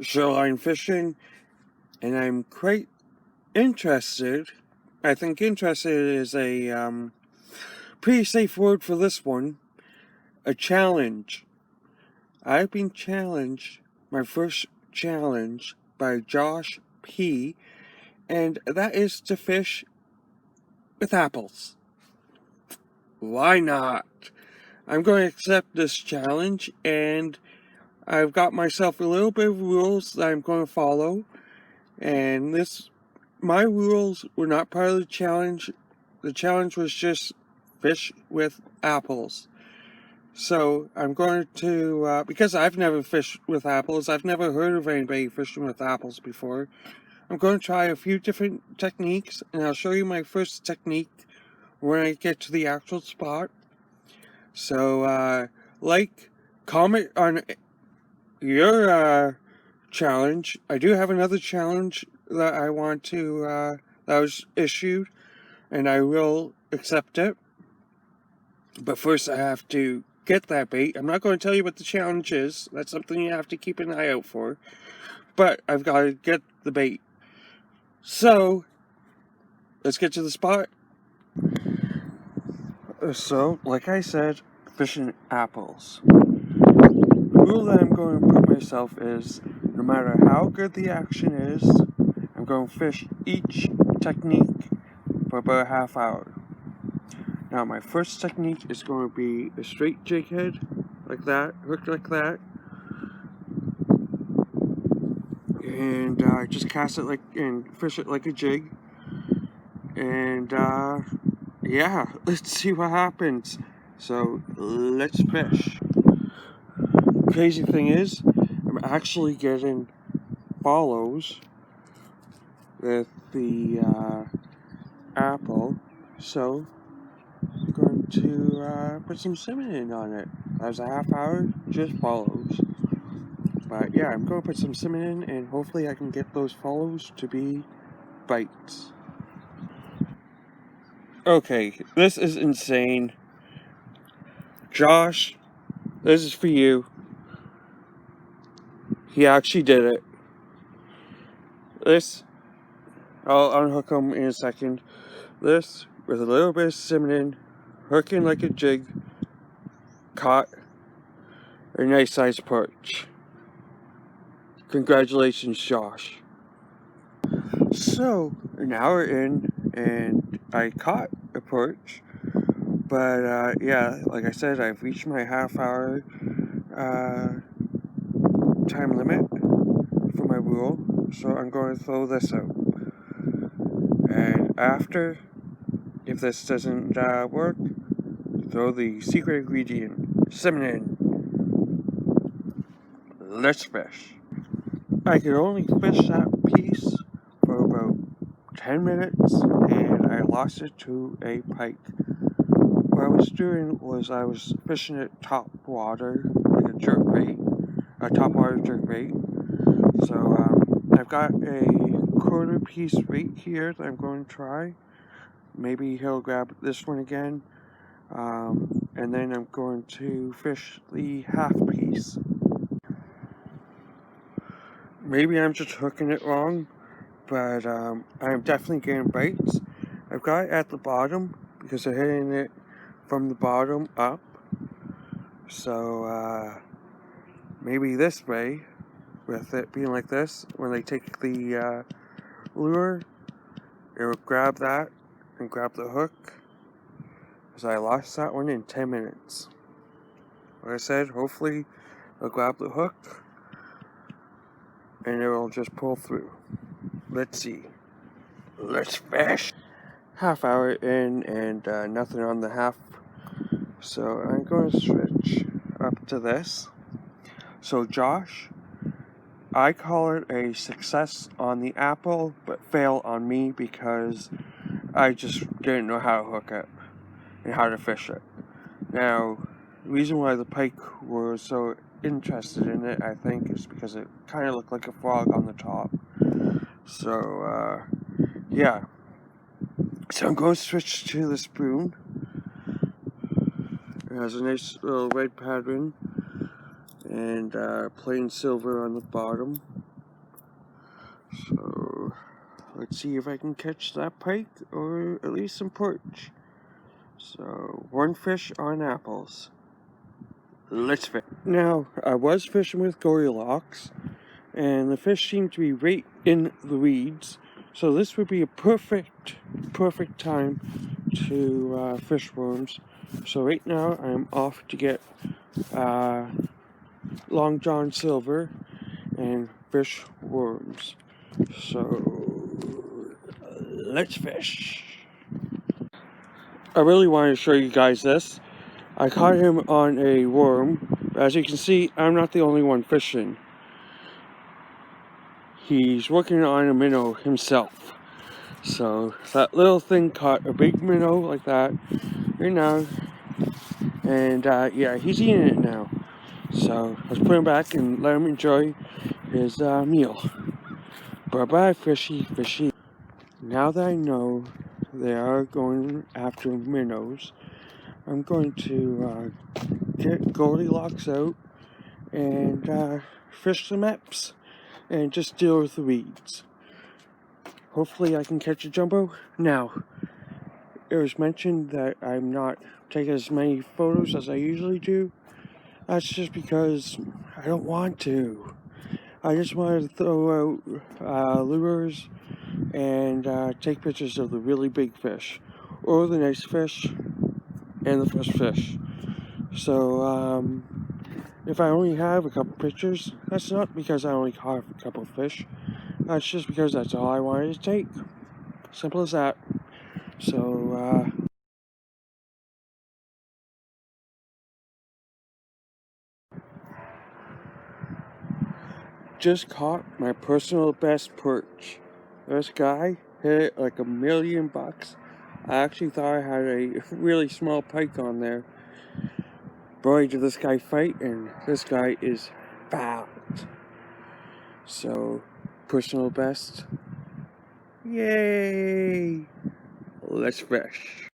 shoreline fishing, and I'm quite interested. I think interested is a pretty safe word for this one. A challenge. I've been challenged, my first challenge, by Josh P, and that is to fish with apples. Why not? I'm going to accept this challenge, and I've got myself a little bit of rules that I'm going to follow, and my rules were not part of the challenge. The challenge was just fish with apples. So I'm going to, because I've never fished with apples, I've never heard of anybody fishing with apples before, I'm going to try a few different techniques, and I'll show you my first technique when I get to the actual spot. So, comment on your challenge. I do have another challenge that I want to, that was issued, and I will accept it. But first I have to get that bait. I'm not going to tell you what the challenge is. That's something you have to keep an eye out for. But I've got to get the bait. So, let's get to the spot. So, like I said, fishing apples. The rule that I'm going to put myself is, no matter how good the action is, I'm going to fish each technique for about a half hour. Now, my first technique is going to be a straight jig head, like that, hooked like that, and just cast it and fish it like a jig, and yeah, let's see what happens. So, let's fish. Crazy thing is, I'm actually getting follows with the apple, so I'm going to put some cinnamon on it. That was a half hour, just follows. But yeah, I'm going to put some cinnamon, and hopefully I can get those follows to be bites. Okay, this is insane. Josh, this is for you. He actually did it. I'll unhook him in a second. This, with a little bit of cinnamon, hooking like a jig, caught a nice sized perch. Congratulations, Josh. So, an hour in, and I caught a perch, but yeah, like I said, I've reached my half hour time limit for my rule, so I'm going to throw this out. And after, if this doesn't work, throw the secret ingredient, cinnamon. Let's fish. I could only fish that piece for about 10 minutes, and I lost it to a pike. What I was doing was I was fishing it top water, like a jerk bait, a top water jerk bait. So I've got a quarter piece right here that I'm going to try. Maybe he'll grab this one again, and then I'm going to fish the half piece. Maybe I'm just hooking it wrong, but I'm definitely getting bites. I've got it at the bottom because they're hitting it from the bottom up. So maybe this way, with it being like this, when they take the lure, it will grab that and grab the hook. Because I lost that one in 10 minutes. Like I said, hopefully it'll grab the hook and it will just pull through. Let's see. Let's fish. Half hour in and nothing on the half. So I'm going to switch up to this. So Josh, I call it a success on the apple, but fail on me because I just didn't know how to hook it and how to fish it. Now, the reason why the pike were so interested in it, I think, is because it kind of looked like a frog on the top. So, yeah. So I'm going to switch to the spoon. It has a nice little red pattern and plain silver on the bottom. So let's see if I can catch that pike or at least some perch. So one fish on apples. Let's fish. Now I was fishing with Goldilocks, and the fish seemed to be right in the weeds. So this would be a perfect time to fish worms. So right now I'm off to get Long John Silver and fish worms. So let's fish. I really want to show you guys this. I caught him on a worm. As you can see, I'm not the only one fishing. He's working on a minnow himself. So that little thing caught a big minnow like that right now. And yeah, he's eating it now. So let's put him back and let him enjoy his meal. Bye-bye, fishy, fishy. Now that I know they are going after minnows, I'm going to get Goldilocks out and fish some eps and just deal with the weeds. Hopefully I can catch a jumbo. Now, it was mentioned that I'm not taking as many photos as I usually do. That's just because I don't want to. I just wanted to throw out lures and take pictures of the really big fish, or the nice fish, and the fresh fish. So, if I only have a couple pictures, that's not because I only caught a couple of fish. That's just because that's all I wanted to take. Simple as that. So, just caught my personal best perch. This guy hit it like $1,000,000. I actually thought I had a really small pike on there. Boy, did this guy fight, and this guy is fat. So, personal best. Yay! Let's fish.